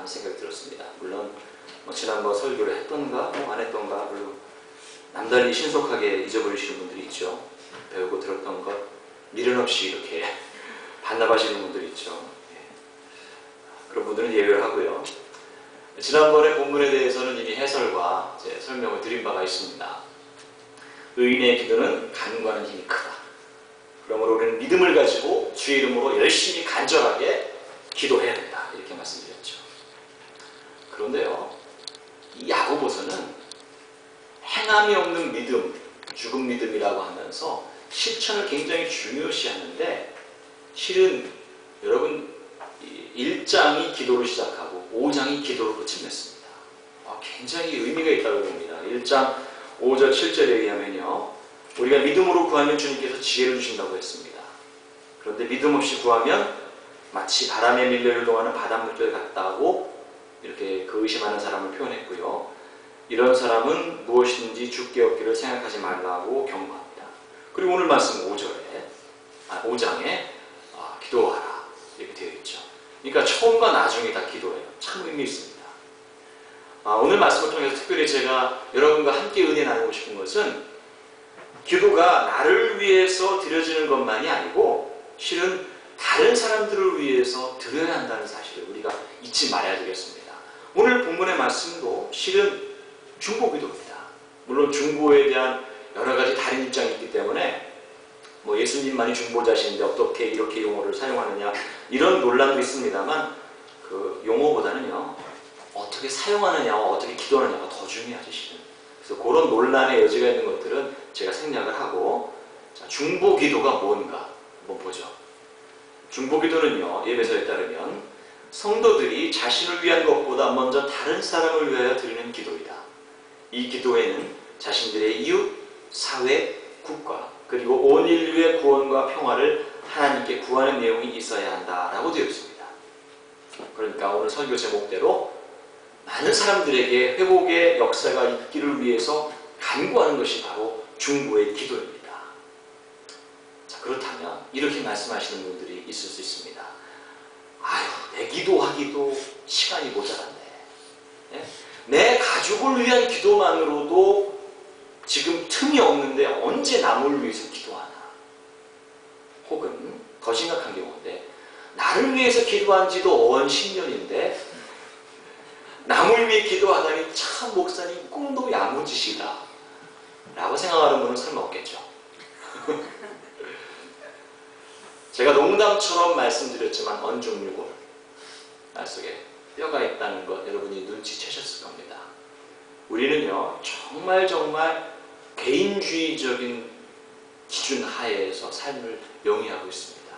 하는 생각이 들었습니다. 물론 지난번 설교를 했던가 안 했던가 별로 남달리 신속하게 잊어버리시는 분들이 있죠. 배우고 들었던 것 미련 없이 이렇게 반납하시는 분들이 있죠. 그런 분들은 예외를 하고요. 지난번에 본문에 대해서는 이미 해설과 설명을 드린 바가 있습니다. 의인의 기도는 간구하는 힘이 크다. 그러므로 우리는 믿음을 가지고 주의 이름으로 열심히 간절하게 기도해야 된다. 이렇게 말씀드렸죠. 그런데요, 이 야고보서는 행함이 없는 믿음, 죽은 믿음이라고 하면서 실천을 굉장히 중요시하는데, 실은 여러분 1장이 기도로 시작하고 5장이 기도로 끝을 맺습니다. 굉장히 의미가 있다고 봅니다. 1장 5절 7절에 의하면요, 우리가 믿음으로 구하면 주님께서 지혜를 주신다고 했습니다. 그런데 믿음 없이 구하면 마치 바람에 밀려 유동하는 바닷물결 같다고 이렇게 그 의심하는 사람을 표현했고요. 이런 사람은 무엇이든지 죽게 없기를 생각하지 말라고 경고합니다. 그리고 오늘 말씀 5장에 기도하라 이렇게 되어 있죠. 그러니까 처음과 나중에 다 기도해요. 참 의미 있습니다. 오늘 말씀을 통해서 특별히 제가 여러분과 함께 은혜 나누고 싶은 것은, 기도가 나를 위해서 드려지는 것만이 아니고 실은 다른 사람들을 위해서 드려야 한다는 사실을 우리가 잊지 말아야 되겠습니다. 오늘 본문의 말씀도 실은 중보기도입니다. 물론 중보에 대한 여러 가지 다른 입장이 있기 때문에 예수님만이 중보자신데 어떻게 이렇게 용어를 사용하느냐 이런 논란도 있습니다만, 그 용어보다는요 어떻게 사용하느냐와 어떻게 기도하느냐가 더 중요하죠, 실은. 그래서 그런 논란의 여지가 있는 것들은 제가 생략을 하고, 중보기도가 뭔가 한번 보죠. 중보기도는요, 예배서에 따르면 성도들이 자신을 위한 것보다 먼저 다른 사람을 위하여 드리는 기도이다. 이 기도에는 자신들의 이웃, 사회, 국가, 그리고 온 인류의 구원과 평화를 하나님께 구하는 내용이 있어야 한다라고 되어 있습니다. 그러니까 오늘 설교 제목대로 많은 사람들에게 회복의 역사가 있기를 위해서 간구하는 것이 바로 중보의 기도입니다. 그렇다면 이렇게 말씀하시는 분들이 있을 수 있습니다. 내 기도하기도 시간이 모자란데, 내 가족을 위한 기도만으로도 지금 틈이 없는데 언제 남을 위해서 기도하나? 혹은 더 심각한 경우인데, 나를 위해서 기도한 지도 언 10년인데 남을 위해 기도하다니 참 목사님 꿈도 야무지시다 라고 생각하는 분은 설마 없겠죠. 제가 농담처럼 말씀드렸지만 언중유골 말 속에 뼈가 있다는 것 여러분이 눈치채셨을 겁니다. 우리는요 정말 개인주의적인 기준 하에서 삶을 영위하고 있습니다.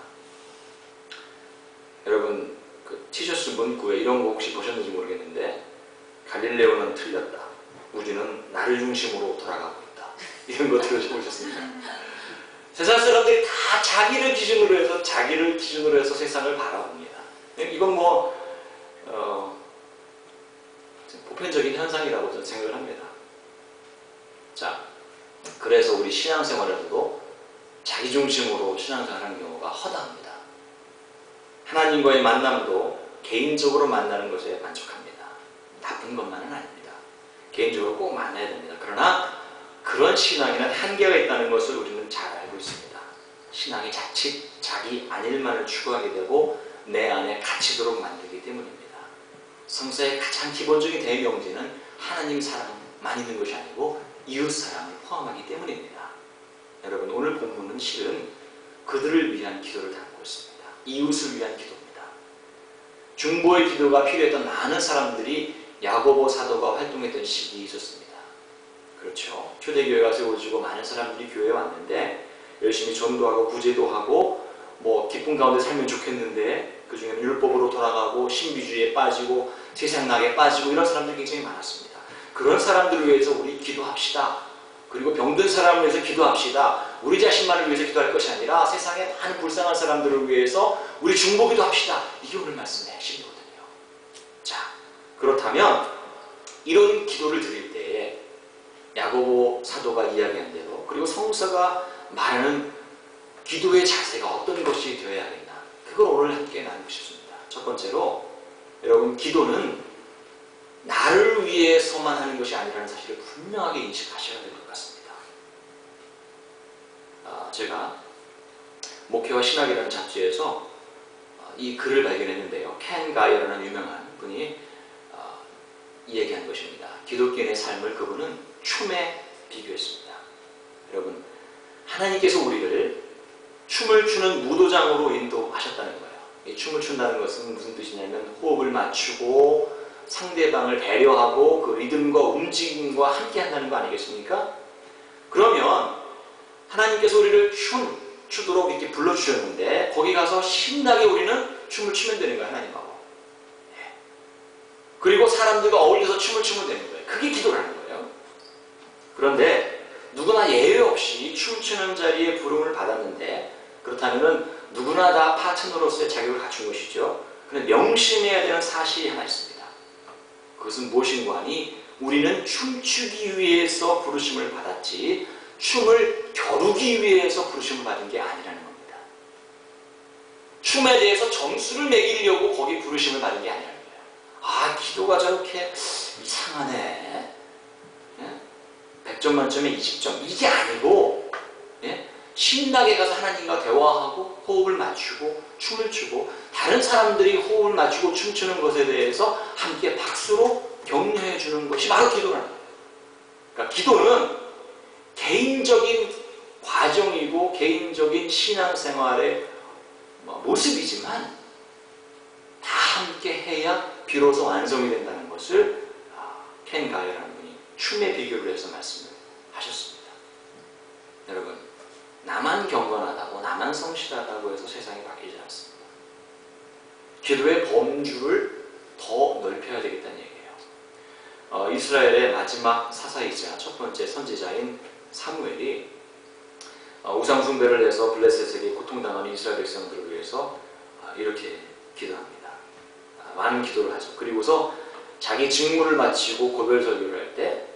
여러분 그 티셔츠 문구에 이런 거 혹시 보셨는지 모르겠는데, 갈릴레오는 틀렸다, 우리는 나를 중심으로 돌아가고 있다, 이런 거 들어보셨습니까? 세상 사람들이 다 자기를 기준으로 해서 세상을 바라봅니다. 이건 보편적인 현상이라고 저는 생각을 합니다. 그래서 우리 신앙생활에서도 자기 중심으로 신앙생활하는 경우가 허다합니다. 하나님과의 만남도 개인적으로 만나는 것에 만족합니다. 나쁜 것만은 아닙니다. 개인적으로 꼭 만나야 됩니다. 그러나 그런 신앙에는 한계가 있다는 것을 우리는 잘 알고 있습니다. 신앙이 자칫 자기 안일만을 추구하게 되고 내 안에 갇히도록 만들기 때문입니다. 성서의 가장 기본적인 대명제는 하나님 사랑만 있는 것이 아니고 이웃 사랑을 포함하기 때문입니다. 여러분 오늘 본문은 실은 그들을 위한 기도를 담고 있습니다. 이웃을 위한 기도입니다. 중보의 기도가 필요했던 많은 사람들이 야고보 사도가 활동했던 시기에 있었습니다. 그렇죠. 초대교회가 세워지고 많은 사람들이 교회에 왔는데 열심히 전도하고 구제도 하고 기쁨 가운데 살면 좋겠는데 그 중에는 율법으로 돌아가고 신비주의에 빠지고 세상락에 빠지고 이런 사람들이 굉장히 많았습니다. 그런 사람들을 위해서 우리 기도합시다. 그리고 병든 사람을 위해서 기도합시다. 우리 자신만을 위해서 기도할 것이 아니라 세상에 많은 불쌍한 사람들을 위해서 우리 중보기도 합시다. 이게 오늘 말씀의 핵심이거든요. 그렇다면 이런 기도를 드릴 때에 야고보 사도가 이야기한 대로, 그리고 성서가 말하는 기도의 자세가 어떤 것이 되어야 하겠나, 그걸 오늘 함께 나누고 싶습니다. 첫 번째로 여러분, 기도는 나를 위해서만 하는 것이 아니라는 사실을 분명하게 인식하셔야 될 것 같습니다. 제가 목회와 신학이라는 잡지에서 이 글을 발견했는데요. 켄 가이어라는 유명한 분이 이야기한 것입니다. 기독교인의 삶을 그분은 춤에 비교했습니다. 여러분, 하나님께서 우리를 춤을 추는 무도장으로 인도하셨다는 거예요. 이 춤을 춘다는 것은 무슨 뜻이냐면 호흡을 맞추고 상대방을 배려하고 그 리듬과 움직임과 함께 한다는 거 아니겠습니까? 그러면 하나님께서 우리를 추도록 이렇게 불러주셨는데 거기 가서 신나게 우리는 춤을 추면 되는 거예요. 하나님하고. 그리고 사람들과 어울려서 춤을 추면 되는 거예요. 그게 기도라는 거예요. 그런데 누구나 예외 없이 춤추는 자리에 부름을 받았는데 그렇다면 누구나 다 파트너로서의 자격을 갖춘 것이죠. 그런데 명심해야 되는 사실이 하나 있습니다. 그것은 무엇인가 하니 우리는 춤추기 위해서 부르심을 받았지 춤을 겨루기 위해서 부르심을 받은 게 아니라는 겁니다. 춤에 대해서 점수를 매기려고 거기 부르심을 받은 게 아니라는 거예요. 아, 기도가 저렇게 이상하네. 100점 만점에 20점. 이게 아니고 신나게 가서 하나님과 대화하고 호흡을 맞추고 춤을 추고 다른 사람들이 호흡을 맞추고 춤추는 것에 대해서 함께 박수로 격려해 주는 것이 바로 기도라는 거예요. 그러니까 기도는 개인적인 과정이고 개인적인 신앙생활의 모습이지만 다 함께 해야 비로소 완성이 된다는 것을 켄 가이어라는 분이 춤에 비교를 해서 말씀을 하셨습니다. 여러분, 나만 경건하다고 나만 성실하다고 해서 세상이 바뀌지 않습니다. 기도의 범주를 더 넓혀야 되겠다는 얘기예요. 이스라엘의 마지막 사사이자 첫 번째 선지자인 사무엘이 우상 숭배를 해서 블레셋에게 고통당하는 이스라엘 백성들을 위해서 이렇게 기도합니다. 많은 기도를 하죠. 그리고서 자기 직무를 마치고 고별 설교를 할 때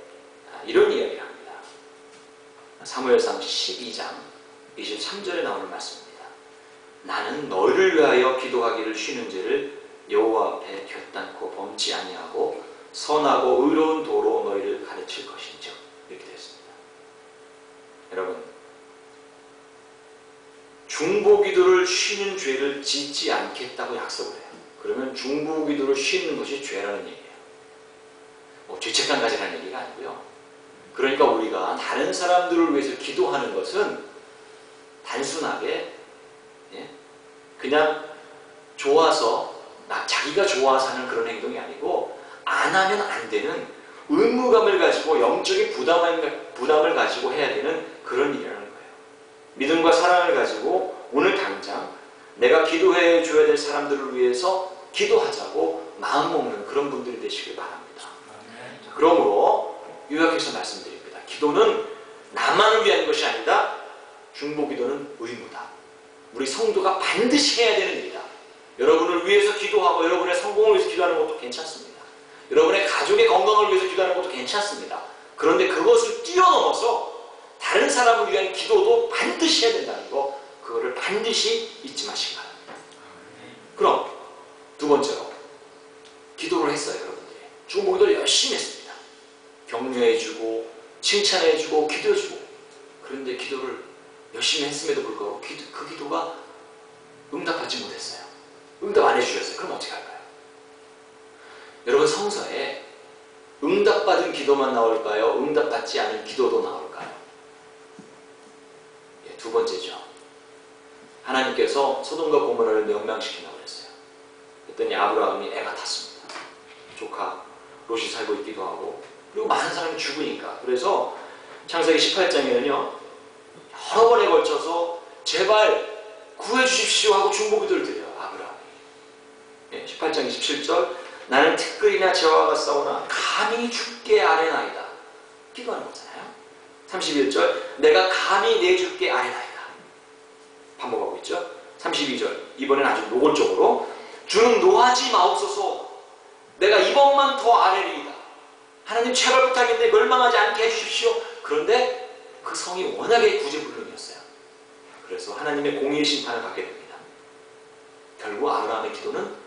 이런 이야기를 합니다. 사무엘상 12장 23절에 나오는 말씀입니다. 나는 너희를 위하여 기도하기를 쉬는 죄를 여호와 앞에 결단코 범치 아니하고 선하고 의로운 도로 너희를 가르칠 것인즉 이렇게 되었습니다. 여러분, 중보기도를 쉬는 죄를 짓지 않겠다고 약속을 해요. 그러면 중보기도를 쉬는 것이 죄라는 얘기예요. 죄책감 가지라는 얘기가 아니고요. 그러니까 우리가 다른 사람들을 위해서 기도하는 것은 단순하게 그냥 좋아서 자기가 좋아서 하는 그런 행동이 아니고 안 하면 안 되는 의무감을 가지고 영적인 부담을 가지고 해야 되는 그런 일이라는 거예요. 믿음과 사랑을 가지고 오늘 당장 내가 기도해 줘야 될 사람들을 위해서 기도하자고 마음 먹는 그런 분들이 되시길 바랍니다. 자, 그러므로 요약해서 말씀드립니다. 기도는 나만을 위한 것이 아니다. 중보기도는 의무다. 우리 성도가 반드시 해야 되는 일이다. 여러분을 위해서 기도하고 여러분의 성공을 위해서 기도하는 것도 괜찮습니다. 여러분의 가족의 건강을 위해서 기도하는 것도 괜찮습니다. 그런데 그것을 뛰어넘어서 다른 사람을 위한 기도도 반드시 해야 된다는 거, 그거를 반드시 잊지 마시기 바랍니다. 그럼 두 번째로 기도를 했어요. 여러분들이 중보기도를 열심히 했습니다. 격려해주고 칭찬해주고 기도해주고. 그런데 기도를 열심히 했음에도 불구하고 그 기도가 응답받지 못했어요. 응답 안 해주셨어요. 그럼 어떻게 할까요? 여러분, 성서에 응답받은 기도만 나올까요? 응답받지 않은 기도도 나올까요? 두 번째죠. 하나님께서 소돔과 고모라를 멸망시키려고 그랬어요. 그랬더니 아브라함이 애가 탔습니다. 조카 롯이 살고 있기도 하고 그리고 많은 사람이 죽으니까. 그래서 창세기 18장에는요 여러 번에 걸쳐서 제발 구해주십시오 하고 중보기도를 드려요. 아브라함이. 18장 27절 나는 티끌이나 재와 같사오나 감히 주께 아뢰나이다. 기도하는 거잖아요. 31절 내가 감히 내 주께 아뢰나이다. 반복하고 있죠. 32절 이번엔 아주 노골적으로 주는 노하지 마옵소서. 내가 이번만 더 아뢰리이다. 하나님 제발 부탁인데 멸망하지 않게 해주십시오. 그런데 그 성이 워낙에 구제불능이었어요. 그래서 하나님의 공의의 심판을 받게 됩니다. 결국 아브라함의 기도는